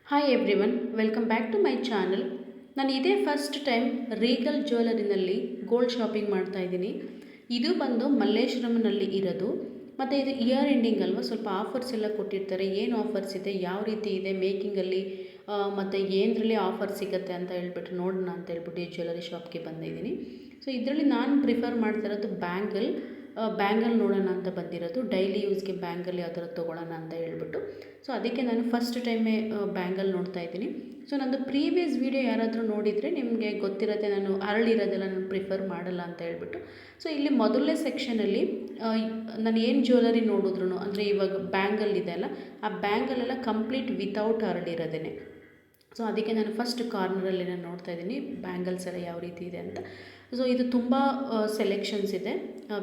Hi everyone, welcome back to my channel. ನಾನು ಇದೇ first time Regal ಜ್ಯುವೆಲರಿನಲ್ಲಿ ಗೋಲ್ಡ್ ಶಾಪಿಂಗ್ ಮಾಡ್ತಾ ಇದ್ದೀನಿ. ಇದು ಬಂದು ಮಲ್ಲೇಶ್ವರಂನಲ್ಲಿ ಇರೋದು. ಮತ್ತು ಇದು ಇಯರ್ ಎಂಡಿಂಗ್ ಅಲ್ವಾ, ಸ್ವಲ್ಪ ಆಫರ್ಸ್ ಎಲ್ಲ ಕೊಟ್ಟಿರ್ತಾರೆ. ಏನು ಆಫರ್ಸ್ ಇದೆ, ಯಾವ ರೀತಿ ಇದೆ ಮೇಕಿಂಗಲ್ಲಿ, ಮತ್ತು ಏನರಲ್ಲಿ ಆಫರ್ ಸಿಗುತ್ತೆ ಅಂತ ಹೇಳ್ಬಿಟ್ಟು ನೋಡೋಣ ಅಂತ ಹೇಳ್ಬಿಟ್ಟು ಈ ಜ್ಯುವೆಲರಿ ಶಾಪ್ಗೆ ಬಂದಿದ್ದೀನಿ. ಸೊ ಇದರಲ್ಲಿ ನಾನು ಪ್ರಿಫರ್ ಮಾಡ್ತಾ ಇರೋದು ಬ್ಯಾಂಗಲ್ ನೋಡೋಣ ಅಂತ ಬಂದಿರೋದು. ಡೈಲಿ ಯೂಸ್ಗೆ ಬ್ಯಾಂಗಲ್ ಯಾವ ಥರ ತೊಗೊಳ್ಳೋಣ ಅಂತ ಹೇಳ್ಬಿಟ್ಟು. ಸೊ ಅದಕ್ಕೆ ನಾನು ಫಸ್ಟ್ ಟೈಮೇ ಬ್ಯಾಂಗಲ್ ನೋಡ್ತಾ ಇದ್ದೀನಿ. ಸೊ ನಂದು ಪ್ರೀವಿಯಸ್ ವೀಡಿಯೋ ಯಾರಾದರೂ ನೋಡಿದರೆ ನಿಮಗೆ ಗೊತ್ತಿರುತ್ತೆ, ನಾನು ಅರಳಿರೋದೆಲ್ಲ ನಾನು ಪ್ರಿಫರ್ ಮಾಡಲ್ಲ ಅಂತ ಹೇಳ್ಬಿಟ್ಟು. ಸೊ ಇಲ್ಲಿ ಮೊದಲನೇ ಸೆಕ್ಷನಲ್ಲಿ ನಾನು ಏನು ಜ್ಯುವೆಲರಿ ನೋಡಿದ್ರು, ಅಂದರೆ ಇವಾಗ ಬ್ಯಾಂಗಲ್ ಇದೆ ಅಲ್ಲ, ಆ ಬ್ಯಾಂಗಲೆಲ್ಲ ಕಂಪ್ಲೀಟ್ ವಿತೌಟ್ ಅರಳಿರೋದೇ. ಸೊ ಅದಕ್ಕೆ ನಾನು ಫಸ್ಟ್ ಕಾರ್ನರಲ್ಲಿ ನಾನು ನೋಡ್ತಾ ಇದ್ದೀನಿ ಬ್ಯಾಂಗಲ್ಸ್ ಎಲ್ಲ ಯಾವ ರೀತಿ ಇದೆ ಅಂತ. ಸೊ ಇದು ತುಂಬ ಸೆಲೆಕ್ಷನ್ಸ್ ಇದೆ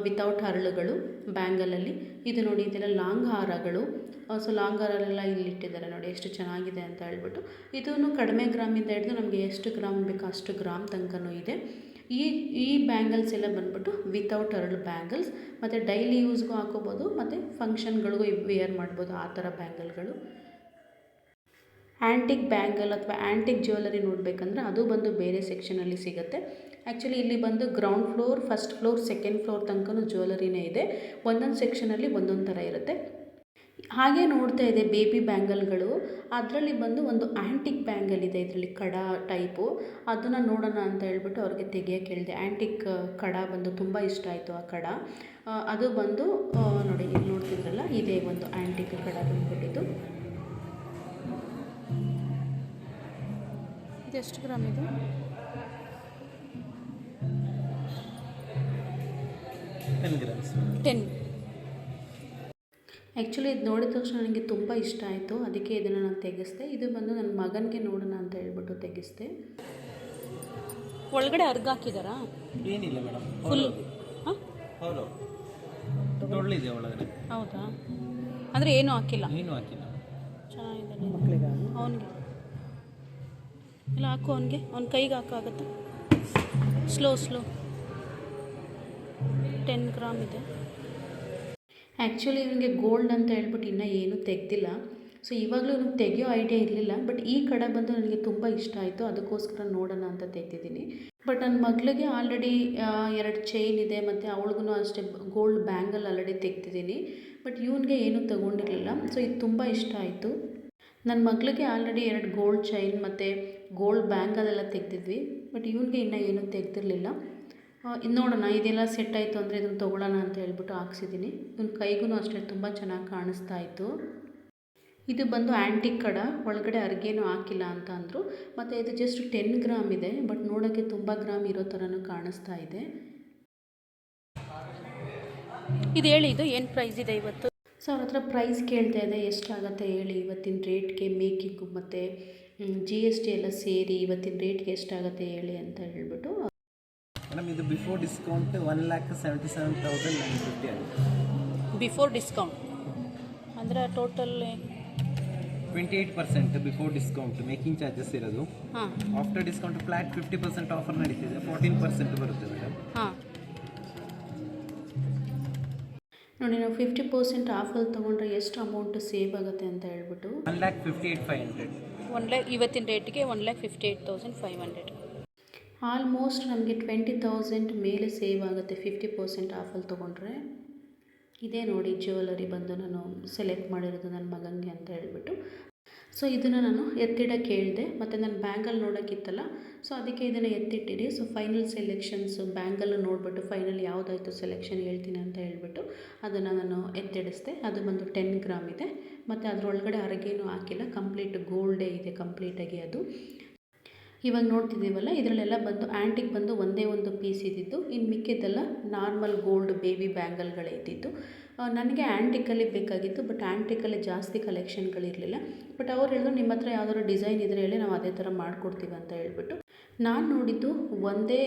ವಿತೌಟ್ ಹರಳುಗಳು ಬ್ಯಾಂಗಲಲ್ಲಿ. ಇದು ನೋಡಿ, ಇದೆಲ್ಲ ಲಾಂಗ್ ಹಾರಗಳು. ಸೊ ಲಾಂಗ್ ಹಾರಲೆಲ್ಲ ಇಲ್ಲಿ ಇಟ್ಟಿದ್ದಾರೆ ನೋಡಿ, ಎಷ್ಟು ಚೆನ್ನಾಗಿದೆ ಅಂತ ಹೇಳ್ಬಿಟ್ಟು. ಇದೂ ಕಡಿಮೆ ಗ್ರಾಮಿಂದ ಹಿಡಿದು ನಮಗೆ ಎಷ್ಟು ಗ್ರಾಮ್ ಬೇಕೋ ಅಷ್ಟು ಗ್ರಾಮ್ ತನಕನೂ ಇದೆ. ಈ ಬ್ಯಾಂಗಲ್ಸ್ ಎಲ್ಲ ಬಂದ್ಬಿಟ್ಟು ವಿತೌಟ್ ಹರಳು ಬ್ಯಾಂಗಲ್ಸ್, ಮತ್ತು ಡೈಲಿ ಯೂಸ್ಗೂ ಹಾಕೋಬೋದು, ಮತ್ತು ಫಂಕ್ಷನ್ಗಳಿಗೂ ವೇರ್ ಮಾಡ್ಬೋದು ಆ ಥರ ಬ್ಯಾಂಗಲ್ಗಳು. ಆ್ಯಂಟಿಕ್ ಬ್ಯಾಂಗಲ್ ಅಥವಾ ಆ್ಯಂಟಿಕ್ ಜ್ಯುವೆಲರಿ ನೋಡಬೇಕಂದ್ರೆ ಅದು ಬಂದು ಬೇರೆ ಸೆಕ್ಷನಲ್ಲಿ ಸಿಗುತ್ತೆ. ಆ್ಯಕ್ಚುಲಿ ಇಲ್ಲಿ ಬಂದು ground floor, first floor, second floor ತನಕ ಜ್ಯುವೆಲರಿನೇ ಇದೆ. ಒಂದೊಂದು ಸೆಕ್ಷನಲ್ಲಿ ಒಂದೊಂದು ಥರ ಇರುತ್ತೆ. ಹಾಗೆ ನೋಡ್ತಾ ಇದೆ ಬೇಬಿ ಬ್ಯಾಂಗಲ್ಗಳು. ಅದರಲ್ಲಿ ಬಂದು ಒಂದು ಆ್ಯಂಟಿಕ್ ಬ್ಯಾಂಗಲ್ ಇದೆ, ಇದರಲ್ಲಿ ಕಡ ಟೈಪು. ಅದನ್ನು ನೋಡೋಣ ಅಂತ ಹೇಳ್ಬಿಟ್ಟು ಅವ್ರಿಗೆ ತೆಗಿಯೋಕ್ಕೆ ಹೇಳಿದೆ. ಆ್ಯಂಟಿಕ್ ಕಡ ಬಂದು ತುಂಬ ಇಷ್ಟ ಆಯಿತು ಆ ಕಡ. ಅದು ಬಂದು ನೋಡಿ, ಇಲ್ಲಿ ನೋಡ್ತಿದ್ರಲ್ಲ, ಇದೇ ಒಂದು ಆ್ಯಂಟಿಕ್ ಕಡ ಬಂದ್ಬಿಟ್ಟಿದ್ದು. ಎಷ್ಟು ಗ್ರಾಮ್ ಇದು? 10 grams. 10. ಆ್ಯಕ್ಚುಲಿ ಇದು ನೋಡಿದ ತಕ್ಷಣ ನನಗೆ ತುಂಬ ಇಷ್ಟ ಆಯಿತು, ಅದಕ್ಕೆ ಇದನ್ನು ನಾನು ತೆಗೆಸ್ದೆ. ಇದು ಬಂದು ನನ್ನ ಮಗನಿಗೆ ನೋಡೋಣ ಅಂತ ಹೇಳ್ಬಿಟ್ಟು ತೆಗೆಸ್ದೆ. ಒಳಗಡೆ ಅರ್ಗ ಹಾಕಿದಾರಾ? ಏನಿಲ್ಲ ಮೇಡಮ್, ಫುಲ್ ಹೌದು, ಟೊಳ್ಳಿದೆ ಒಳಗಡೆ. ಹೌದಾ? ಅಂದರೆ ಏನೂ ಹಾಕಿಲ್ಲ? ಏನೂ ಹಾಕಿಲ್ಲ. ಚೆನ್ನಾಗಿದೆ. ಅವನಿಗೆ ಇಲ್ಲ ಹಾಕು, ಅವ್ನ ಕೈಗೆ ಹಾಕಾಗುತ್ತೆ. ಸ್ಲೋ 10 ಗ್ರಾಮ್ ಇದೆ. ಆ್ಯಕ್ಚುಲಿ ಇವನಿಗೆ ಗೋಲ್ಡ್ ಅಂತ ಹೇಳ್ಬಿಟ್ಟು ಇನ್ನೂ ಏನೂ ತೆಗೆದಿಲ್ಲ. ಸೊ ಇವಾಗಲೂ ಇವನಿಗೆ ತೆಗೆಯೋ ಐಡಿಯಾ ಇರಲಿಲ್ಲ. ಬಟ್ ಈ ಕಡೆ ಬಂದು ನನಗೆ ತುಂಬ ಇಷ್ಟ ಆಯಿತು, ಅದಕ್ಕೋಸ್ಕರ ನೋಡೋಣ ಅಂತ ತೆಗೆದಿದ್ದೀನಿ. ಬಟ್ ನನ್ನ ಮಗಳಿಗೆ ಆಲ್ರೆಡಿ 2 ಚೈನ್ ಇದೆ, ಮತ್ತು ಅವಳಿಗೂ ಅಷ್ಟೇ ಗೋಲ್ಡ್ ಬ್ಯಾಂಗಲ್ ಆಲ್ರೆಡಿ ತೆಗೆದಿದ್ದೀನಿ. ಬಟ್ ಇವನಿಗೆ ಏನೂ ತೊಗೊಂಡಿರಲಿಲ್ಲ. ಸೊ ಇದು ತುಂಬ ಇಷ್ಟ ಆಯಿತು. ನನ್ನ ಮಗಳಿಗೆ ಆಲ್ರೆಡಿ 2 ಗೋಲ್ಡ್ ಚೈನ್ ಮತ್ತು ಗೋಲ್ಡ್ ಬ್ಯಾಂಗಲೆಲ್ಲ ತೆಗೆದಿದ್ವಿ. ಬಟ್ ಇವನಿಗೆ ಇನ್ನೂ ಏನೂ ತೆಗೆದಿರಲಿಲ್ಲ. ಇದು ನೋಡೋಣ, ಇದೆಲ್ಲ ಸೆಟ್ ಆಯಿತು ಅಂದರೆ ಇದನ್ನು ತೊಗೊಳ್ಳೋಣ ಅಂತ ಹೇಳ್ಬಿಟ್ಟು ಹಾಕ್ಸಿದ್ದೀನಿ. ಇವನ ಕೈಗೂ ಅಷ್ಟೇ ತುಂಬ ಚೆನ್ನಾಗಿ ಕಾಣಿಸ್ತಾ ಇತ್ತು. ಇದು ಬಂದು ಆ್ಯಂಟಿಕ್ ಕಡ, ಒಳಗಡೆ ಅರ್ಗೇನೂ ಹಾಕಿಲ್ಲ ಅಂತ ಅಂದರು. ಮತ್ತು ಇದು ಜಸ್ಟ್ 10 ಗ್ರಾಮ್ ಇದೆ, ಬಟ್ ನೋಡೋಕ್ಕೆ ತುಂಬ ಗ್ರಾಮ್ ಇರೋ ಥರನೂ ಕಾಣಿಸ್ತಾ ಇದೆ. ಇದು ಹೇಳಿ, ಇದು ಏನು ಪ್ರೈಸ್ ಇದೆ ಇವತ್ತು? ಸೊ ಅವ್ರ ಹತ್ರ ಪ್ರೈಸ್ ಕೇಳ್ತಾ ಇದೆ, ಎಷ್ಟಾಗುತ್ತೆ ಹೇಳಿ ಇವತ್ತಿನ ರೇಟ್ಗೆ, ಮೇಕಿಂಗು ಮತ್ತು GST ಎಲ್ಲ ಸೇರಿ ಇವತ್ತಿನ ರೇಟ್ಗೆ ಎಷ್ಟಾಗುತ್ತೆ ಹೇಳಿ ಅಂತ ಹೇಳ್ಬಿಟ್ಟು. ಮೇಡಮ್ ಇದು ಬಿಫೋರ್ ಡಿಸ್ಕೌಂಟ್ 1,77,950 ಆಗುತ್ತೆ. ಬಿಫೋರ್ ಡಿಸ್ಕೌಂಟ್ ಅಂದರೆ total 28% before discount making charges ಇರೋದು. ಹಾಂ, ಆಫ್ಟರ್ ಡಿಸ್ಕೌಂಟ್ ಫ್ಲಾಟ್ 50% ಆಫರ್ ನಡೀತಿದೆ, 14% ಬರುತ್ತೆ ಮೇಡಮ್. ಹಾಂ ನೋಡಿ, ನಾವು 50% ಆಫಲ್ಲಿ ತೊಗೊಂಡ್ರೆ ಎಷ್ಟು ಅಮೌಂಟ್ ಸೇವ್ ಆಗುತ್ತೆ ಅಂತ ಹೇಳ್ಬಿಟ್ಟು 1,58,500. 1 ಲ್ಯಾಕ್ ಇವತ್ತಿನ ರೇಟಿಗೆ 1,58,500. ಆಲ್ಮೋಸ್ಟ್ ನಮಗೆ 20,000 ಮೇಲೆ ಸೇವ್ ಆಗುತ್ತೆ 50% ಆಫಲ್ಲಿ ತೊಗೊಂಡ್ರೆ. ಇದೇ ನೋಡಿ ಜ್ಯುವೆಲರಿ ಬಂದು ನಾನು ಸೆಲೆಕ್ಟ್ ಮಾಡಿರೋದು ನನ್ನ ಮಗನಿಗೆ ಅಂತ ಹೇಳ್ಬಿಟ್ಟು. ಸೊ ಇದನ್ನು ನಾನು ಎತ್ತಿಡಕ್ಕೆ ಹೇಳಿದೆ, ಮತ್ತು ನನ್ನ ಬ್ಯಾಂಗಲ್ ನೋಡೋಕ್ಕಿತ್ತಲ್ಲ, ಸೊ ಅದಕ್ಕೆ ಇದನ್ನು ಎತ್ತಿಟ್ಟಿರಿ. ಸೊ ಫೈನಲ್ ಸೆಲೆಕ್ಷನ್ಸು ಬ್ಯಾಂಗಲ್ಲು ನೋಡಿಬಿಟ್ಟು ಫೈನಲ್ ಯಾವುದಾಯಿತು ಸೆಲೆಕ್ಷನ್ ಹೇಳ್ತೀನಿ ಅಂತ ಹೇಳ್ಬಿಟ್ಟು ಅದನ್ನು ನಾನು ಎತ್ತಿಡಿಸ್ದೆ. ಅದು ಬಂದು 10 ಗ್ರಾಮ್ ಇದೆ, ಮತ್ತು ಅದರೊಳಗಡೆ ಅರಗೇನೂ ಹಾಕಿಲ್ಲ, ಕಂಪ್ಲೀಟ್ ಗೋಲ್ಡೇ ಇದೆ ಕಂಪ್ಲೀಟಾಗಿ. ಅದು ಇವಾಗ ನೋಡ್ತಿದ್ದೀವಲ್ಲ, ಇದರಲ್ಲೆಲ್ಲ ಬಂದು ಆ್ಯಂಟಿಕ್ ಬಂದು ಒಂದೇ ಒಂದು ಪೀಸ್ ಇದ್ದಿದ್ದು, ಇನ್ನು ಮಿಕ್ಕಿದ್ದೆಲ್ಲ ನಾರ್ಮಲ್ ಗೋಲ್ಡ್ ಬೇಬಿ ಬ್ಯಾಂಗಲ್ಗಳೇ ಇದ್ದಿದ್ದು. ನನಗೆ ಆ್ಯಂಟಿಕಲ್ಲಿ ಬೇಕಾಗಿತ್ತು, ಬಟ್ ಆ್ಯಂಟಿಕಲ್ಲಿ ಜಾಸ್ತಿ ಕಲೆಕ್ಷನ್ಗಳಿರಲಿಲ್ಲ. ಬಟ್ ಅವ್ರು ಹೇಳಿದ್ರು, ನಿಮ್ಮ ಹತ್ರ ಯಾವ್ದಾದ್ರು ಡಿಸೈನ್ ಇದ್ದರೆ ಹೇಳಿ, ನಾವು ಅದೇ ಥರ ಮಾಡಿಕೊಡ್ತೀವಿ ಅಂತ ಹೇಳ್ಬಿಟ್ಟು. ನಾನು ನೋಡಿದ್ದು ಒಂದೇ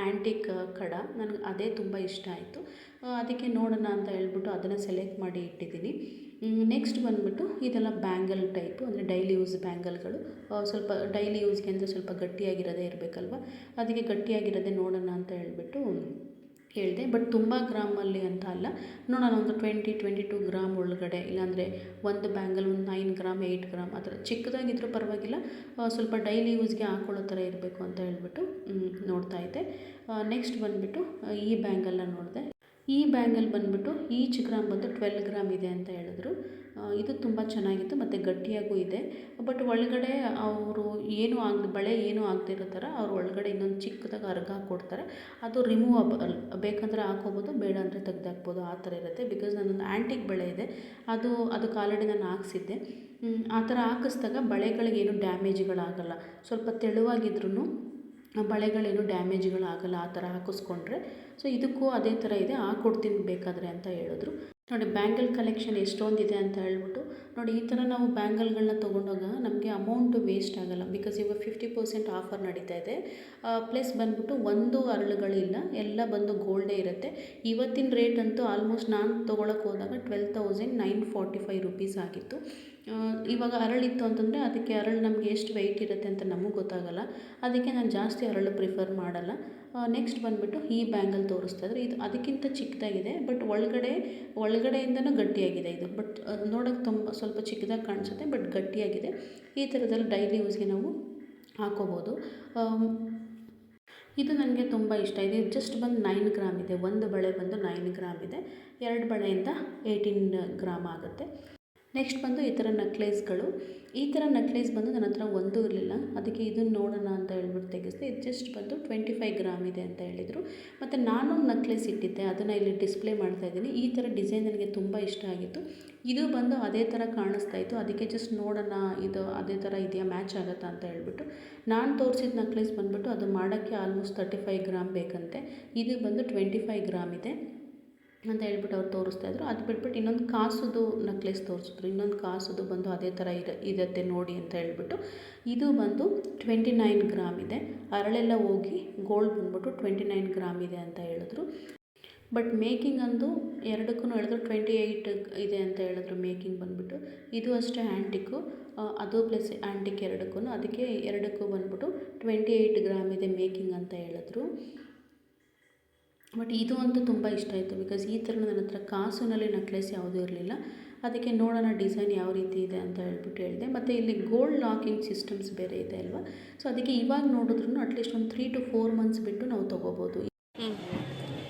ಆ್ಯಂಟಿಕ್ ಕಡ, ನನಗೆ ಅದೇ ತುಂಬ ಇಷ್ಟ ಆಯಿತು. ಅದಕ್ಕೆ ನೋಡೋಣ ಅಂತ ಹೇಳ್ಬಿಟ್ಟು ಅದನ್ನು ಸೆಲೆಕ್ಟ್ ಮಾಡಿ ಇಟ್ಟಿದ್ದೀನಿ. ನೆಕ್ಸ್ಟ್ ಬಂದುಬಿಟ್ಟು ಇದೆಲ್ಲ ಬ್ಯಾಂಗಲ್ ಟೈಪು, ಅಂದರೆ ಡೈಲಿ ಯೂಸ್ ಬ್ಯಾಂಗಲ್ಗಳು. ಸ್ವಲ್ಪ ಡೈಲಿ ಯೂಸ್ಗೆ ಅಂದರೆ ಸ್ವಲ್ಪ ಗಟ್ಟಿಯಾಗಿರೋದೇ ಇರಬೇಕಲ್ವ, ಅದಕ್ಕೆ ಗಟ್ಟಿಯಾಗಿರೋದೇ ನೋಡೋಣ ಅಂತ ಹೇಳ್ಬಿಟ್ಟು ಹೇಳಿದೆ. ಬಟ್ ತುಂಬ ಗ್ರಾಮಲ್ಲಿ ಅಂತ ಅಲ್ಲ, ನೋಡೋಣ ಒಂದು 22 ಗ್ರಾಮ್ ಒಳಗಡೆ, ಇಲ್ಲಾಂದರೆ ಒಂದು ಬ್ಯಾಂಗಲ್ ಒಂದು 9 ಗ್ರಾಮ್ 8 ಗ್ರಾಮ್ ಆ ಥರ ಚಿಕ್ಕದಾಗಿದ್ರೂ ಪರವಾಗಿಲ್ಲ, ಸ್ವಲ್ಪ ಡೈಲಿ ಯೂಸ್ಗೆ ಹಾಕೊಳ್ಳೋ ಥರ ಇರಬೇಕು ಅಂತ ಹೇಳ್ಬಿಟ್ಟು ನೋಡ್ತಾ ಇದ್ದೆ. ನೆಕ್ಸ್ಟ್ ಬಂದುಬಿಟ್ಟು ಈ ಬ್ಯಾಂಗಲ್ನ ನೋಡಿದೆ. ಈ ಬ್ಯಾಂಗಲ್ ಬಂದುಬಿಟ್ಟು ಈಚ್ ಗ್ರಾಮ್ ಬಂದು 12 ಗ್ರಾಮ್ ಇದೆ ಅಂತ ಹೇಳಿದ್ರು. ಇದು ತುಂಬ ಚೆನ್ನಾಗಿತ್ತು ಮತ್ತು ಗಟ್ಟಿಯಾಗೂ ಇದೆ. ಬಟ್ ಒಳಗಡೆ ಅವರು ಬಳೆ ಏನೂ ಆಗದಿರೋ ಥರ ಅವ್ರು ಒಳಗಡೆ ಇನ್ನೊಂದು ಚಿಕ್ಕದಾಗಿ ಅರ್ಗ ಕೊಡ್ತಾರೆ. ಅದು ರಿಮೂವಬಲ್, ಬೇಕಂದರೆ ಹಾಕೋಬೋದು, ಬೇಡ ಅಂದರೆ ತೆಗ್ದಾಕ್ಬೋದು, ಆ ಥರ ಇರುತ್ತೆ. ಬಿಕಾಸ್ ನನ್ನೊಂದು ಆ್ಯಂಟಿಕ್ ಬಳೆ ಇದೆ, ಅದಕ್ಕೆ ಆಲ್ರೆಡಿ ನಾನು ಹಾಕ್ಸಿದ್ದೆ. ಆ ಥರ ಹಾಕಿಸ್ದಾಗ ಬಳೆಗಳಿಗೇನು ಡ್ಯಾಮೇಜ್ಗಳಾಗಲ್ಲ. ಸ್ವಲ್ಪ ತೆಳುವಾಗಿದ್ರೂ ಬಳೆಗಳೇನು ಡ್ಯಾಮೇಜ್ಗಳಾಗಲ್ಲ ಆ ಥರ ಹಾಕಿಸ್ಕೊಂಡ್ರೆ. ಸೊ ಇದಕ್ಕೂ ಅದೇ ಥರ ಇದೆ, ಹಾಕ್ಕೊಡ್ತೀನಿ ಬೇಕಾದರೆ ಅಂತ ಹೇಳಿದ್ರು. ನೋಡಿ ಬ್ಯಾಂಗಲ್ ಕಲೆಕ್ಷನ್ ಎಷ್ಟೊಂದಿದೆ ಅಂತ ಹೇಳ್ಬಿಟ್ಟು. ನೋಡಿ ಈ ಥರ ನಾವು ಬ್ಯಾಂಗಲ್ಗಳನ್ನ ತೊಗೊಂಡಾಗ ನಮಗೆ ಅಮೌಂಟು ವೇಸ್ಟ್ ಆಗೋಲ್ಲ. ಬಿಕಾಸ್ ಇವಾಗ 50% ಆಫರ್ ನಡೀತಾ ಇದೆ. ಪ್ಲಸ್ ಬಂದ್ಬಿಟ್ಟು ಒಂದು ಅರಳುಗಳಿಲ್ಲ, ಎಲ್ಲ ಬಂದು ಗೋಲ್ಡೇ ಇರುತ್ತೆ. ಇವತ್ತಿನ ರೇಟ್ ಅಂತೂ ಆಲ್ಮೋಸ್ಟ್ ನಾನು ತೊಗೊಳಕ್ಕೆ ಹೋದಾಗ 12,945 ರುಪೀಸ್ ಆಗಿತ್ತು. ಇವಾಗ ಅರಳಿತ್ತು ಅಂತಂದರೆ ಅದಕ್ಕೆ ಅರಳು ನಮಗೆ ಎಷ್ಟು ವೆಯ್ಟ್ ಇರುತ್ತೆ ಅಂತ ನಮಗೆ ಗೊತ್ತಾಗಲ್ಲ. ಅದಕ್ಕೆ ನಾನು ಜಾಸ್ತಿ ಅರಳು ಪ್ರಿಫರ್ ಮಾಡಲ್ಲ. ನೆಕ್ಸ್ಟ್ ಬಂದುಬಿಟ್ಟು ಈ ಬ್ಯಾಂಗಲ್ ತೋರಿಸ್ತಾ ಇದ್ದಾರೆ. ಇದು ಅದಕ್ಕಿಂತ ಚಿಕ್ಕದಾಗಿದೆ, ಬಟ್ ಒಳಗಡೆಯಿಂದನೂ ಗಟ್ಟಿಯಾಗಿದೆ ಇದು. ಬಟ್ ನೋಡೋಕ್ಕೆ ಸ್ವಲ್ಪ ಚಿಕ್ಕದಾಗಿ ಕಾಣಿಸುತ್ತೆ, ಬಟ್ ಗಟ್ಟಿಯಾಗಿದೆ. ಈ ಥರದಲ್ಲಿ ಡೈಲಿ ಯೂಸ್ಗೆ ನಾವು ಹಾಕೋಬೋದು. ಇದು ನನಗೆ ತುಂಬ ಇಷ್ಟ ಇದೆ. ಜಸ್ಟ್ ಬಂದು 9 ಗ್ರಾಮ್ ಇದೆ. ಒಂದು ಬಳೆ ಬಂದು 9 ಗ್ರಾಮ್ ಇದೆ, 2 ಬಳೆಯಿಂದ 18 ಗ್ರಾಮ್ ಆಗುತ್ತೆ. ನೆಕ್ಸ್ಟ್ ಬಂದು ಈ ಥರ ನೆಕ್ಲೇಸ್ಗಳು. ಈ ಥರ ನೆಕ್ಲೇಸ್ ಬಂದು ನನ್ನ ಹತ್ರ ಒಂದೂ ಇರಲಿಲ್ಲ, ಅದಕ್ಕೆ ಇದನ್ನು ನೋಡೋಣ ಅಂತ ಹೇಳ್ಬಿಟ್ಟು ತೆಗೆಸಿದೆ. ಇದು ಜಸ್ಟ್ ಬಂದು 25 ಗ್ರಾಮ್ ಇದೆ ಅಂತ ಹೇಳಿದರು. ಮತ್ತು ನಾನೊಂದು ನೆಕ್ಲೇಸ್ ಇಟ್ಟಿದ್ದೆ, ಅದನ್ನು ಇಲ್ಲಿ ಡಿಸ್ಪ್ಲೇ ಮಾಡ್ತಾಯಿದ್ದೀನಿ. ಈ ಥರ ಡಿಸೈನ್ ನನಗೆ ತುಂಬ ಇಷ್ಟ ಆಗಿತ್ತು. ಇದು ಬಂದು ಅದೇ ಥರ ಕಾಣಿಸ್ತಾ ಇತ್ತು, ಅದಕ್ಕೆ ಜಸ್ಟ್ ನೋಡೋಣ ಇದು ಅದೇ ಥರ ಇದೆಯಾ, ಮ್ಯಾಚ್ ಆಗುತ್ತಾ ಅಂತ ಹೇಳ್ಬಿಟ್ಟು. ನಾನು ತೋರಿಸಿದ ನೆಕ್ಲೇಸ್ ಬಂದುಬಿಟ್ಟು ಅದು ಮಾಡೋಕ್ಕೆ ಆಲ್ಮೋಸ್ಟ್ 35 ಗ್ರಾಮ್ ಬೇಕಂತೆ. ಇದು ಬಂದು 25 ಗ್ರಾಮ್ ಇದೆ ಅಂತ ಹೇಳ್ಬಿಟ್ಟು ಅವ್ರು ತೋರಿಸ್ತಾಯಿದ್ರು. ಅದು ಬಿಟ್ಬಿಟ್ಟು ಇನ್ನೊಂದು ಕಾಸುದು ನೆಕ್ಲೇಸ್ ತೋರಿಸಿದ್ರು. ಇನ್ನೊಂದು ಕಾಸುದು ಬಂದು ಅದೇ ಥರ ಇರುತ್ತೆ ನೋಡಿ ಅಂತ ಹೇಳ್ಬಿಟ್ಟು. ಇದು ಬಂದು 29 ಗ್ರಾಮ್ ಇದೆ. ಅರಳೆಲ್ಲ ಹೋಗಿ ಗೋಲ್ಡ್ ಬಂದ್ಬಿಟ್ಟು 29 ಗ್ರಾಮ್ ಇದೆ ಅಂತ ಹೇಳಿದ್ರು. ಬಟ್ ಮೇಕಿಂಗ್ ಅಂದು ಎರಡಕ್ಕೂ ಹೇಳಿದ್ರು 28 ಇದೆ ಅಂತ ಹೇಳಿದ್ರು ಮೇಕಿಂಗ್ ಬಂದುಬಿಟ್ಟು. ಇದು ಅಷ್ಟೇ ಆ್ಯಂಟಿಕ್ಕು, ಅದು ಪ್ಲಸ್ ಆ್ಯಂಟಿಕ್ ಎರಡಕ್ಕೂ, ಅದಕ್ಕೆ ಎರಡಕ್ಕೂ ಬಂದ್ಬಿಟ್ಟು 28 ಗ್ರಾಮ್ ಇದೆ ಮೇಕಿಂಗ್ ಅಂತ ಹೇಳಿದ್ರು. ಬಟ್ ಇದು ಅಂತೂ ತುಂಬ ಇಷ್ಟ ಆಯಿತು. ಬಿಕಾಸ್ ಈ ಥರ ನನ್ನ ಹತ್ರ ಕಾಸಿನಲ್ಲಿ ನೆಕ್ಲೆಸ್ ಯಾವುದೂ ಇರಲಿಲ್ಲ. ಅದಕ್ಕೆ ನೋಡೋಣ ಡಿಸೈನ್ ಯಾವ ರೀತಿ ಇದೆ ಅಂತ ಹೇಳ್ಬಿಟ್ಟು ಹೇಳಿದೆ. ಮತ್ತು ಇಲ್ಲಿ ಗೋಲ್ಡ್ ಲಾಕಿಂಗ್ ಸಿಸ್ಟಮ್ಸ್ ಬೇರೆ ಇದೆ ಅಲ್ವಾ. ಸೊ ಅದಕ್ಕೆ ಇವಾಗ ನೋಡಿದ್ರೂ ಅಟ್ಲೀಸ್ಟ್ ಒಂದು 3 to 4 ಮಂತ್ಸ್ ಬಿಟ್ಟು ನಾವು ತೊಗೋಬೋದು.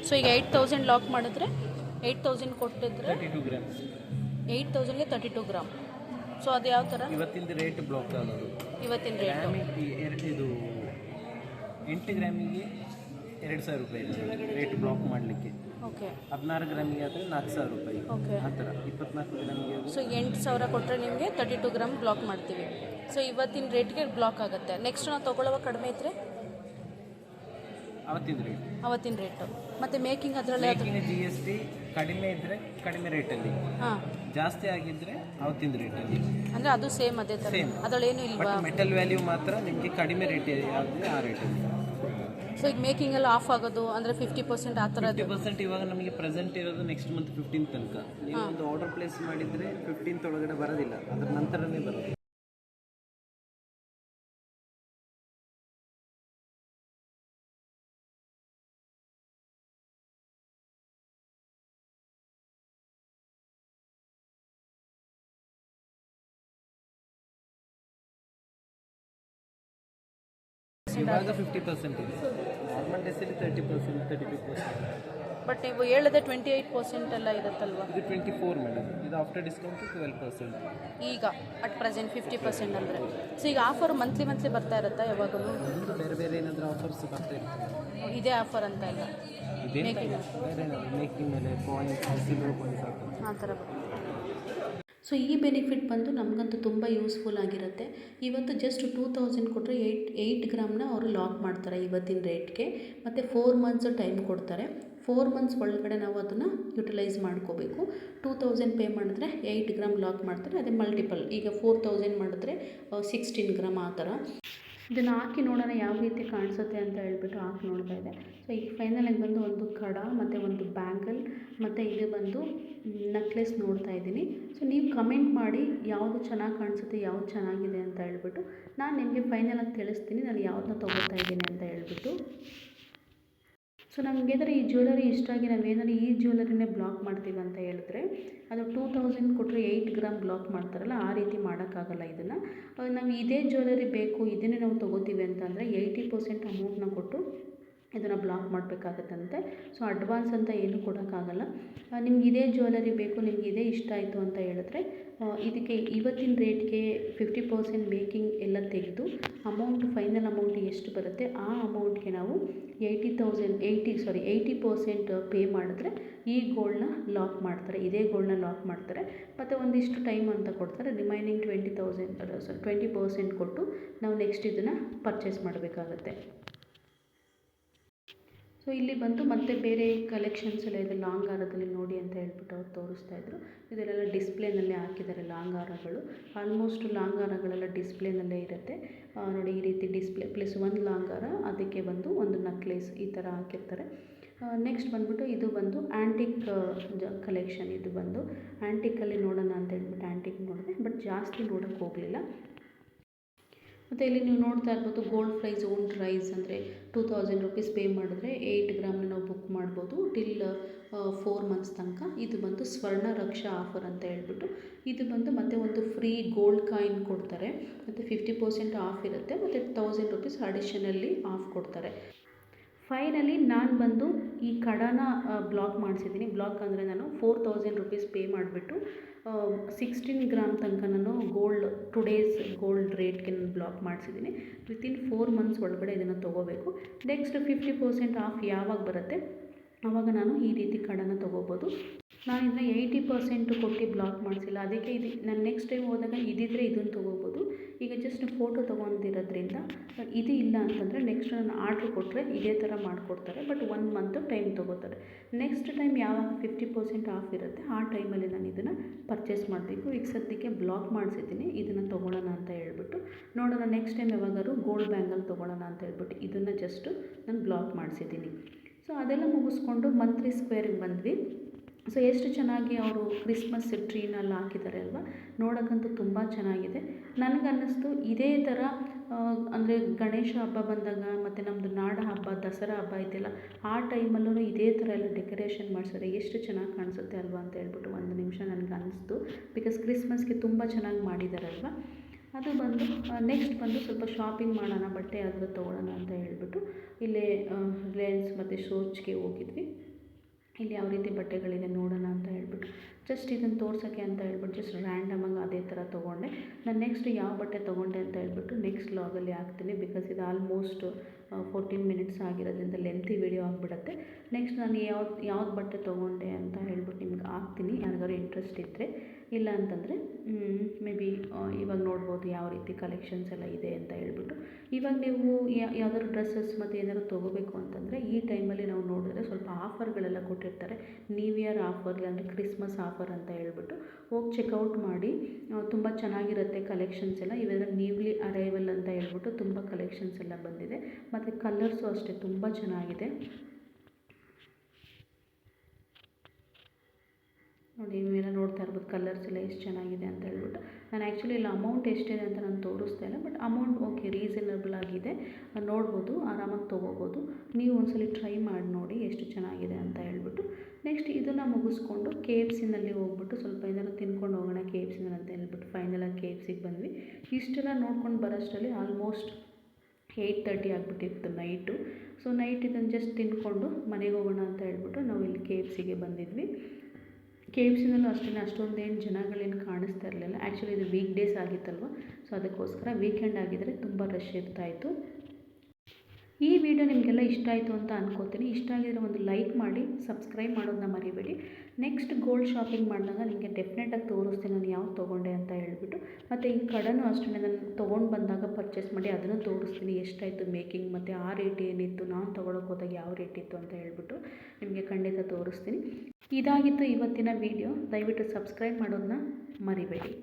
ಸೊ ಈಗ 8,000 ಲಾಕ್ ಮಾಡಿದ್ರೆ 8,000 ಕೊಟ್ಟಿದ್ರೆ 32 ಗ್ರಾಮ್ಸ್ 8,000ಗೆ 32 ಗ್ರಾಮ್. ಸೊ ಅದು ಯಾವ ಥರ ಇವತ್ತಿನ ರೇಟ್ ಬ್ಲಾಕ್ ಆಗೋದು. ಇವತ್ತಿನ ರೇಟ್ ಇದು 8 ಗ್ರಾಮಿಗೆ 2,000 ರೂಪಾಯಿ ರೇಟ್ ಬ್ಲಾಕ್ ಮಾಡಲಿಕ್ಕೆ. ಓಕೆ. 16 ಗ್ರಾಮಿಗೆ ಆದರೆ 4,000 ರೂಪಾಯಿ. ಓಕೆ. ಆ ಥರ 24 ಗ್ರಾಮಿಗೆ. ಸೊ 8,000 ಕೊಟ್ಟರೆ ನಿಮಗೆ 32 ಗ್ರಾಮ್ ಬ್ಲಾಕ್ ಮಾಡ್ತೀವಿ. ಸೊ ಇವತ್ತಿನ ರೇಟ್ಗೆ ಬ್ಲಾಕ್ ಆಗುತ್ತೆ. ನೆಕ್ಸ್ಟ್ ನಾವು ತೊಗೊಳ್ಳೋವಾಗ ಕಡಿಮೆ ಇದ್ದರೆ ಅವತ್ತಿನ ರೇಟು. ಮತ್ತು ಮೇಕಿಂಗ್ ಅದರಲ್ಲಿ GST ಕಡಿಮೆ ಇದ್ದರೆ ಕಡಿಮೆ ರೇಟಲ್ಲಿ, ಹಾಂ ಜಾಸ್ತಿ ಆಗಿದ್ದರೆ ಅವತ್ತಿನ ರೇಟಲ್ಲಿ. ಅಂದರೆ ಅದು ಸೇಮ್ ಅದೇ ಥರ, ಅದರಲ್ಲೇನು ಇಲ್ವಾ? ಮೆಟಲ್ ವ್ಯಾಲ್ಯೂ ಮಾತ್ರ ನಿಮಗೆ ಕಡಿಮೆ ರೇಟ್ ಆದರೆ ಆ ರೇಟಲ್ಲಿ. ಸೊ ಈಗ ಮೇಕಿಂಗ್ ಎಲ್ಲ ಆಫ್ ಆಗೋದು ಅಂದರೆ 50% ಆ ಥರ. 50% ಇವಾಗ ನಮಗೆ ಪ್ರೆಸೆಂಟ್ ಇರೋದು ನೆಕ್ಸ್ಟ್ ಮಂತ್ 15 ತನಕ. ನೀವು ಒಂದು ಆರ್ಡರ್ ಪ್ಲೇಸ್ ಮಾಡಿದರೆ 15th ಒಳಗಡೆ ಬರೋದಿಲ್ಲ, ಅದರ ನಂತರನೇ ಬರೋದು. ಇವಾಗ 50% ಇದೆ, ನಾರ್ಮಲ್ ಡೇಸಲ್ಲಿ 30%, 32%. ಬಟ್ ನೀವು ಹೇಳಿದೆ 28% ಎಲ್ಲ ಇರುತ್ತಲ್ವ? ಇದು 24 ಮೇಡಮ್. ಇದು ಆಫ್ಟರ್ ಡಿಸ್ಕೌಂಟ್ 12%. ಈಗ ಅಟ್ ಪ್ರೆಸೆಂಟ್ 50% ಅಂದರೆ. ಸೊ ಈಗ ಆಫರ್ ಮಂತ್ಲಿ ಬರ್ತಾ ಇರುತ್ತಾ ಯಾವಾಗಲೂ? ಬೇರೆ ಬೇರೆ ಏನಾದರೂ ಆಫರ್ಸ್ ಬರ್ತಾ ಇರುತ್ತೆ. ಇದೇ ಆಫರ್ ಅಂತ ಇಲ್ಲ, ಇದೇ ಮೇಕಿಂಗ್ ಮೇಲೆ ಪಾಯಿಂಟ್ಸ್, ಸಿಲ್ವರ್ ಪಾಯಿಂಟ್ಸ್ ಆ ಥರ. ಸೊ ಈ ಬೆನಿಫಿಟ್ ಬಂದು ನಮಗಂತೂ ತುಂಬ ಯೂಸ್ಫುಲ್ ಆಗಿರುತ್ತೆ. ಇವತ್ತು ಜಸ್ಟ್ 2,000 ಕೊಟ್ಟರೆ 8 ಗ್ರಾಮ್ನ ಅವರು ಲಾಕ್ ಮಾಡ್ತಾರೆ ಇವತ್ತಿನ ರೇಟ್ಗೆ. ಮತ್ತು 4 ಮಂತ್ಸು ಟೈಮ್ ಕೊಡ್ತಾರೆ. 4 ಮಂತ್ಸ್ ಒಳಗಡೆ ನಾವು ಅದನ್ನು ಯುಟಿಲೈಸ್ ಮಾಡ್ಕೋಬೇಕು. 2,000 ಪೇ ಮಾಡಿದ್ರೆ 8 ಗ್ರಾಮ್ ಲಾಕ್ ಮಾಡ್ತಾರೆ. ಅದೇ ಮಲ್ಟಿಪಲ್, ಈಗ 4,000 ಮಾಡಿದ್ರೆ 16 ಗ್ರಾಮ್ ಆ ಥರ. ಇದನ್ನು ಹಾಕಿ ನೋಡೋಣ ಯಾವ ರೀತಿ ಕಾಣಿಸುತ್ತೆ ಅಂತ ಹೇಳ್ಬಿಟ್ಟು ಹಾಕಿ ನೋಡ್ತಾ ಇದೆ. ಸೊ ಈಗ ಫೈನಲಾಗಿ ಬಂದು ಒಂದು ಕಡ ಮತ್ತು ಒಂದು ಬ್ಯಾಂಗಲ್ ಮತ್ತು ಇದು ಬಂದು ನೆಕ್ಲೆಸ್ ನೋಡ್ತಾ ಇದ್ದೀನಿ. ಸೊ ನೀವು ಕಮೆಂಟ್ ಮಾಡಿ ಯಾವುದು ಚೆನ್ನಾಗಿ ಕಾಣಿಸುತ್ತೆ, ಯಾವುದು ಚೆನ್ನಾಗಿದೆ ಅಂತ ಹೇಳ್ಬಿಟ್ಟು. ನಾನು ನಿಮಗೆ ಫೈನಲಾಗಿ ತಿಳಿಸ್ತೀನಿ ನಾನು ಯಾವುದನ್ನ ತೊಗೋತಾ ಇದ್ದೀನಿ ಅಂತ ಹೇಳ್ಬಿಟ್ಟು. ಸೊ ನಮಗೇನಾದ್ರು ಈ ಜ್ಯುವೆಲರಿ ಇಷ್ಟ ಆಗಿ ನಾವೇನಾದ್ರು ಈ ಜ್ಯುವೆಲರಿನೇ ಬ್ಲಾಕ್ ಮಾಡ್ತೀವಿ ಅಂತ ಹೇಳಿದ್ರೆ ಅದು 2000 ಕೊಟ್ಟರೆ 8 ಗ್ರಾಮ್ ಬ್ಲಾಕ್ ಮಾಡ್ತಾರಲ್ಲ, ಆ ರೀತಿ ಮಾಡೋಕ್ಕಾಗಲ್ಲ ಇದನ್ನು. ನಾವು ಇದೇ ಜ್ಯುವೆಲರಿ ಬೇಕು, ಇದನ್ನೇ ನಾವು ತೊಗೋತೀವಿ ಅಂತಂದರೆ 80% ಅಮೌಂಟನ್ನ ಕೊಟ್ಟು ಇದನ್ನು ಬ್ಲಾಕ್ ಮಾಡಬೇಕಾಗತ್ತಂತೆ. ಸೊ ಅಡ್ವಾನ್ಸ್ ಅಂತ ಏನೂ ಕೊಡೋಕ್ಕಾಗಲ್ಲ. ನಿಮ್ಗೆ ಇದೇ ಜ್ಯುವೆಲರಿ ಬೇಕು, ನಿಮ್ಗೆ ಇದೇ ಇಷ್ಟ ಆಯಿತು ಅಂತ ಹೇಳಿದ್ರೆ ಇದಕ್ಕೆ ಇವತ್ತಿನ ರೇಟ್ಗೆ 50% ಮೇಕಿಂಗ್ ಎಲ್ಲ ತೆಗೆದು ಫೈನಲ್ ಅಮೌಂಟ್ ಎಷ್ಟು ಬರುತ್ತೆ ಆ ಅಮೌಂಟ್ಗೆ ನಾವು 80% ಪೇ ಮಾಡಿದ್ರೆ ಈ ಗೋಲ್ಡ್ನ ಲಾಕ್ ಮಾಡ್ತಾರೆ, ಇದೇ ಗೋಲ್ಡ್ನ ಲಾಕ್ ಮಾಡ್ತಾರೆ. ಮತ್ತು ಒಂದಿಷ್ಟು ಟೈಮ್ ಅಂತ ಕೊಡ್ತಾರೆ. ರಿಮೈನಿಂಗ್ 20% ಕೊಟ್ಟು ನಾವು ನೆಕ್ಸ್ಟ್ ಇದನ್ನು ಪರ್ಚೇಸ್ ಮಾಡಬೇಕಾಗತ್ತೆ. ಸೊ ಇಲ್ಲಿ ಬಂದು ಮತ್ತೆ ಬೇರೆ ಕಲೆಕ್ಷನ್ಸ್ ಎಲ್ಲ ಇದೆ. ಲಾಂಗ್ ಹಾರದಲ್ಲಿ ನೋಡಿ ಅಂತ ಹೇಳ್ಬಿಟ್ಟು ಅವ್ರು ತೋರಿಸ್ತಾ ಇದ್ರು. ಇದೆಲ್ಲ ಡಿಸ್ಪ್ಲೇನಲ್ಲೇ ಹಾಕಿದ್ದಾರೆ ಲಾಂಗ್ ಹಾರಗಳು. ಆಲ್ಮೋಸ್ಟ್ ಲಾಂಗ್ ಹಾರಗಳೆಲ್ಲ ಡಿಸ್ಪ್ಲೇನಲ್ಲೇ ಇರುತ್ತೆ. ನೋಡಿ ಈ ರೀತಿ ಡಿಸ್ಪ್ಲೇ ಪ್ಲಸ್ ಒಂದು ಲಾಂಗ್ ಹಾರ, ಅದಕ್ಕೆ ಬಂದು ಒಂದು ನಕ್ಲೇಸ್ ಈ ಥರ ಹಾಕಿರ್ತಾರೆ. ನೆಕ್ಸ್ಟ್ ಬಂದ್ಬಿಟ್ಟು ಇದು ಬಂದು ಆ್ಯಂಟಿಕ್ ಕಲೆಕ್ಷನ್. ಇದು ಬಂದು ಆ್ಯಂಟಿಕಲ್ಲಿ ನೋಡೋಣ ಅಂತ ಹೇಳ್ಬಿಟ್ಟು ಆ್ಯಂಟಿಕ್ ನೋಡಿದೆ, ಬಟ್ ಜಾಸ್ತಿ ನೋಡೋಕ್ಕೆ ಹೋಗಲಿಲ್ಲ. ಮತ್ತು ಇಲ್ಲಿ ನೀವು ನೋಡ್ತಾ ಇರ್ಬೋದು ಗೋಲ್ಡ್ ಪ್ರೈಸ್ ಓನ್ ಪ್ರೈಸ್ ಅಂದರೆ 2000 ರುಪೀಸ್ ಪೇ ಮಾಡಿದ್ರೆ 8 ಗ್ರಾಮ್ನ ನಾವು ಬುಕ್ ಮಾಡ್ಬೋದು ಟಿಲ್ 4 ಮಂತ್ಸ್ ತನಕ. ಇದು ಬಂದು ಸ್ವರ್ಣ ರಕ್ಷಾ ಆಫರ್ ಅಂತ ಹೇಳ್ಬಿಟ್ಟು ಇದು ಬಂದು ಮತ್ತೆ ಒಂದು ಫ್ರೀ ಗೋಲ್ಡ್ ಕಾಯಿನ್ ಕೊಡ್ತಾರೆ, ಮತ್ತು 50% ಆಫ್ ಇರುತ್ತೆ, ಮತ್ತು 1000 ರುಪೀಸ್ ಅಡಿಷನಲ್ಲಿ ಆಫ್ ಕೊಡ್ತಾರೆ. ಫೈನಲಿ ನಾನು ಬಂದು ಈ ಕಡನ ಬ್ಲಾಕ್ ಮಾಡಿಸಿದ್ದೀನಿ. ಬ್ಲಾಕ್ ಅಂದರೆ ನಾನು 4000 ರುಪೀಸ್ ಪೇ ಮಾಡಿಬಿಟ್ಟು 16 ಗ್ರಾಮ್ ತನಕ ನಾನು ಟುಡೇಸ್ ಗೋಲ್ಡ್ ರೇಟ್ಗೆ ನಾನು ಬ್ಲಾಕ್ ಮಾಡಿಸಿದ್ದೀನಿ. ವಿತಿನ್ 4 ಮಂತ್ಸ್ ಒಳಗಡೆ ಇದನ್ನು ತೊಗೋಬೇಕು. ನೆಕ್ಸ್ಟ್ 50% ಆಫ್ ಯಾವಾಗ ಬರುತ್ತೆ ಆವಾಗ ನಾನು ಈ ರೀತಿ ಕಡನ ತೊಗೋಬೋದು. ನಾನು ಇದನ್ನ 80% ಕೊಟ್ಟು ಬ್ಲಾಕ್ ಮಾಡಿಸಿಲ್ಲ, ಅದಕ್ಕೆ ನಾನು ನೆಕ್ಸ್ಟ್ ಟೈಮ್ ಹೋದಾಗ ಇದಿದ್ರೆ ಇದನ್ನು ತೊಗೋಬೋದು. ಈಗ ಜಸ್ಟ್ ಫೋಟೋ ತೊಗೊಂಡಿರೋದ್ರಿಂದ ಇದು ಇಲ್ಲ ಅಂತಂದರೆ ನೆಕ್ಸ್ಟ್ ನಾನು ಆರ್ಡ್ರ್ ಕೊಟ್ಟರೆ ಇದೇ ಥರ ಮಾಡಿಕೊಡ್ತಾರೆ, ಬಟ್ 1 ಮಂತು ಟೈಮ್ ತೊಗೋತಾರೆ. ನೆಕ್ಸ್ಟ್ ಟೈಮ್ ಯಾವಾಗ 50% ಆಫ್ ಇರುತ್ತೆ ಆ ಟೈಮಲ್ಲಿ ನಾನು ಇದನ್ನು ಪರ್ಚೇಸ್ ಮಾಡಬೇಕು. ಈಗ ಸದ್ಯಕ್ಕೆ ಬ್ಲಾಕ್ ಮಾಡಿಸಿದ್ದೀನಿ, ಇದನ್ನು ತೊಗೊಳ್ಳೋಣ ಅಂತ ಹೇಳ್ಬಿಟ್ಟು ನೋಡೋಣ ನೆಕ್ಸ್ಟ್ ಟೈಮ್ ಯಾವಾಗಾದ್ರು ಗೋಲ್ಡ್ ಬ್ಯಾಂಗಲ್ ತೊಗೊಳ್ಳೋಣ ಅಂತ ಹೇಳ್ಬಿಟ್ಟು ಇದನ್ನು ಜಸ್ಟು ನಾನು ಬ್ಲಾಕ್ ಮಾಡಿಸಿದ್ದೀನಿ. ಸೊ ಅದೆಲ್ಲ ಮುಗಿಸ್ಕೊಂಡು ಮಂತ್ರಿ ಸ್ಕ್ವೇರಿಗೆ ಬಂದ್ವಿ. ಸೊ ಎಷ್ಟು ಚೆನ್ನಾಗಿ ಅವರು ಕ್ರಿಸ್ಮಸ್ ಟ್ರೀನೆಲ್ಲ ಹಾಕಿದ್ದಾರೆ ಅಲ್ವಾ, ನೋಡೋಕ್ಕಂತೂ ತುಂಬ ಚೆನ್ನಾಗಿದೆ. ನನಗನ್ನಿಸ್ತು ಇದೇ ಥರ ಅಂದರೆ ಗಣೇಶ ಹಬ್ಬ ಬಂದಾಗ ಮತ್ತು ನಮ್ಮದು ನಾಡ ಹಬ್ಬ ದಸರಾ ಹಬ್ಬ ಇದೆಯಲ್ಲ ಆ ಟೈಮಲ್ಲೂ ಇದೇ ಥರ ಎಲ್ಲ ಡೆಕೋರೇಷನ್ ಮಾಡಿಸಿದ್ರೆ ಎಷ್ಟು ಚೆನ್ನಾಗಿ ಕಾಣಿಸುತ್ತೆ ಅಲ್ವಾ ಅಂತ ಹೇಳ್ಬಿಟ್ಟು ಒಂದು ನಿಮಿಷ ನನಗೆ ಅನ್ನಿಸ್ತು. ಬಿಕಾಸ್ ಕ್ರಿಸ್ಮಸ್ಗೆ ತುಂಬ ಚೆನ್ನಾಗಿ ಮಾಡಿದ್ದಾರಲ್ವ. ಅದು ಬಂದು ನೆಕ್ಸ್ಟ್ ಬಂದು ಸ್ವಲ್ಪ ಶಾಪಿಂಗ್ ಮಾಡೋಣ, ಬಟ್ಟೆ ಆದರೂ ತೊಗೊಳ್ಳೋಣ ಅಂತ ಹೇಳ್ಬಿಟ್ಟು ಇಲ್ಲೇ ರಿಲಯನ್ಸ್ ಮತ್ತು ಸೋಚ್ಗೆ ಹೋಗಿದ್ವಿ. ಇಲ್ಲಿ ಯಾವ ರೀತಿ ಬಟ್ಟೆಗಳಿದೆ ನೋಡೋಣ ಅಂತ ಹೇಳ್ಬಿಟ್ಟು ಜಸ್ಟ್ ಇದನ್ನು ತೋರ್ಸೋಕ್ಕೆ ಅಂತ ಹೇಳ್ಬಿಟ್ಟು ಜಸ್ಟ್ ರ್ಯಾಂಡಮಾಗಿ ಅದೇ ಥರ ತೊಗೊಂಡೆ. ನಾನು ನೆಕ್ಸ್ಟ್ ಯಾವ ಬಟ್ಟೆ ತೊಗೊಂಡೆ ಅಂತ ಹೇಳ್ಬಿಟ್ಟು ನೆಕ್ಸ್ಟ್ ಲಾಗಲ್ಲಿ ಹಾಕ್ತೀನಿ. ಬಿಕಾಸ್ ಇದು ಆಲ್ಮೋಸ್ಟ್ 14 ಮಿನಿಟ್ಸ್ ಆಗಿರೋದ್ರಿಂದ ಲೆಂತಿ ವಿಡಿಯೋ ಆಗಿಬಿಡುತ್ತೆ. ನೆಕ್ಸ್ಟ್ ನಾನು ಯಾವ್ದು ಬಟ್ಟೆ ತೊಗೊಂಡೆ ಅಂತ ಹೇಳ್ಬಿಟ್ಟು ನಿಮ್ಗೆ ಹಾಕ್ತೀನಿ, ಯಾರಿಗಾದ್ರು ಇಂಟ್ರೆಸ್ಟ್ ಇದ್ದರೆ. ಇಲ್ಲ ಅಂತಂದರೆ ಮೇ ಬಿ ಇವಾಗ ನೋಡ್ಬೋದು ಯಾವ ರೀತಿ ಕಲೆಕ್ಷನ್ಸ್ ಎಲ್ಲ ಇದೆ ಅಂತ ಹೇಳ್ಬಿಟ್ಟು. ಇವಾಗ ನೀವು ಯಾವ್ದಾದ್ರು ಡ್ರೆಸ್ಸಸ್ ಮತ್ತು ಏನಾದ್ರು ತೊಗೋಬೇಕು ಅಂತಂದರೆ ಈ ಟೈಮಲ್ಲಿ ನಾವು ನೋಡಿದ್ರೆ ಸ್ವಲ್ಪ ಆಫರ್ಗಳೆಲ್ಲ ಕೊಟ್ಟಿರ್ತಾರೆ. ನ್ಯೂ ಇಯರ್ ಆಫರ್ ಅಂದರೆ ಕ್ರಿಸ್ಮಸ್ ಆಫರ್ ಅಂತ ಹೇಳ್ಬಿಟ್ಟು ಹೋಗಿ ಚೆಕ್ಔಟ್ ಮಾಡಿ. ತುಂಬ ಚೆನ್ನಾಗಿರುತ್ತೆ ಕಲೆಕ್ಷನ್ಸ್ ಎಲ್ಲ. ಇವೆಲ್ಲ ನ್ಯೂಲಿ ಅರೈವಲ್ ಅಂತ ಹೇಳ್ಬಿಟ್ಟು ತುಂಬ ಕಲೆಕ್ಷನ್ಸ್ ಎಲ್ಲ ಬಂದಿದೆ, ಮತ್ತು ಕಲರ್ಸು ಅಷ್ಟೇ ತುಂಬ ಚೆನ್ನಾಗಿದೆ. ನೋಡಿ ನೀವೆಲ್ಲ ನೋಡ್ತಾ ಇರ್ಬೋದು ಕಲರ್ಸ್ ಎಲ್ಲ ಎಷ್ಟು ಚೆನ್ನಾಗಿದೆ ಅಂತ ಹೇಳ್ಬಿಟ್ಟು. ನಾನು ಆ್ಯಕ್ಚುಲಿ ಇಲ್ಲ ಅಮೌಂಟ್ ಎಷ್ಟಿದೆ ಅಂತ ನಾನು ತೋರಿಸ್ತಾ ಇಲ್ಲ, ಬಟ್ ಅಮೌಂಟ್ ಓಕೆ ರೀಸನಬಲ್ ಆಗಿದೆ, ನೋಡ್ಬೋದು, ಆರಾಮಾಗಿ ತೊಗೋಬೋದು. ನೀವು ಒಂದ್ಸಲ ಟ್ರೈ ಮಾಡಿ ನೋಡಿ ಎಷ್ಟು ಚೆನ್ನಾಗಿದೆ ಅಂತ ಹೇಳ್ಬಿಟ್ಟು. ನೆಕ್ಸ್ಟ್ ಇದನ್ನು ಮುಗಿಸ್ಕೊಂಡು KFCನಲ್ಲಿ ಹೋಗ್ಬಿಟ್ಟು ಸ್ವಲ್ಪ ಏನಾದ್ರು ತಿನ್ಕೊಂಡು ಹೋಗೋಣ KFCನಲ್ಲಿ ಅಂತ ಹೇಳ್ಬಿಟ್ಟು ಫೈನಲಾಗಿ KFCಗೆ ಬಂದ್ವಿ. ಇಷ್ಟೆಲ್ಲ ನೋಡ್ಕೊಂಡು ಬರೋಷ್ಟರಲ್ಲಿ ಆಲ್ಮೋಸ್ಟ್ 8:30 ಆಗಿಬಿಟ್ಟಿತ್ತು ನೈಟು. ಸೊ ನೈಟ್ ಇದನ್ನು ಜಸ್ಟ್ ತಿನ್ಕೊಂಡು ಮನೆಗೆ ಹೋಗೋಣ ಅಂತ ಹೇಳ್ಬಿಟ್ಟು ನಾವು ಇಲ್ಲಿ KFCಗೆ ಬಂದಿದ್ವಿ. KFCನಲ್ಲೂ ಅಷ್ಟೇ ಅಷ್ಟೊಂದೇನು ಜನಗಳೇನು ಕಾಣಿಸ್ತಾ ಇರಲಿಲ್ಲ. ಆ್ಯಕ್ಚುಲಿ ಇದು ವೀಕ್ ಡೇಸ್ ಆಗಿತ್ತಲ್ವ, ಸೊ ಅದಕ್ಕೋಸ್ಕರ ವೀಕೆಂಡ್ ಆಗಿದ್ದರೆ ತುಂಬ ರಶ್ ಇರ್ತಾಯಿತ್ತು. ಈ ವಿಡಿಯೋ ನಿಮಗೆಲ್ಲ ಇಷ್ಟ ಆಯಿತು ಅಂತ ಅನ್ಕೋತೀನಿ. ಇಷ್ಟ ಆಗಿದ್ರೆ ಒಂದು ಲೈಕ್ ಮಾಡಿ, ಸಬ್ಸ್ಕ್ರೈಬ್ ಮಾಡೋದನ್ನ ಮರಿಬೇಡಿ. ನೆಕ್ಸ್ಟ್ ಗೋಲ್ಡ್ ಶಾಪಿಂಗ್ ಮಾಡಿದಾಗ ನಿಮಗೆ ಡೆಫಿನೆಟಾಗಿ ತೋರಿಸ್ತೀನಿ ನಾನು ಯಾವ್ದು ತೊಗೊಂಡೆ ಅಂತ ಹೇಳ್ಬಿಟ್ಟು. ಮತ್ತು ಈ ಕಡನೂ ಅಷ್ಟೇ ನಾನು ತೊಗೊಂಡು ಬಂದಾಗ ಪರ್ಚೇಸ್ ಮಾಡಿ ಅದನ್ನು ತೋರಿಸ್ತೀನಿ ಎಷ್ಟಾಯಿತು ಮೇಕಿಂಗ್, ಮತ್ತು ಆ ರೇಟ್ ಏನಿತ್ತು, ನಾನು ತೊಗೊಳಕ್ಕೆ ಹೋದಾಗ ಯಾವ ರೇಟ್ ಇತ್ತು ಅಂತ ಹೇಳ್ಬಿಟ್ಟು ನಿಮಗೆ ಖಂಡಿತ ತೋರಿಸ್ತೀನಿ. ಇದಾಗಿತ್ತು ಇವತ್ತಿನ ವಿಡಿಯೋ. ದಯವಿಟ್ಟು ಸಬ್ಸ್ಕ್ರೈಬ್ ಮಾಡೋದನ್ನ ಮರಿಬೇಡಿ.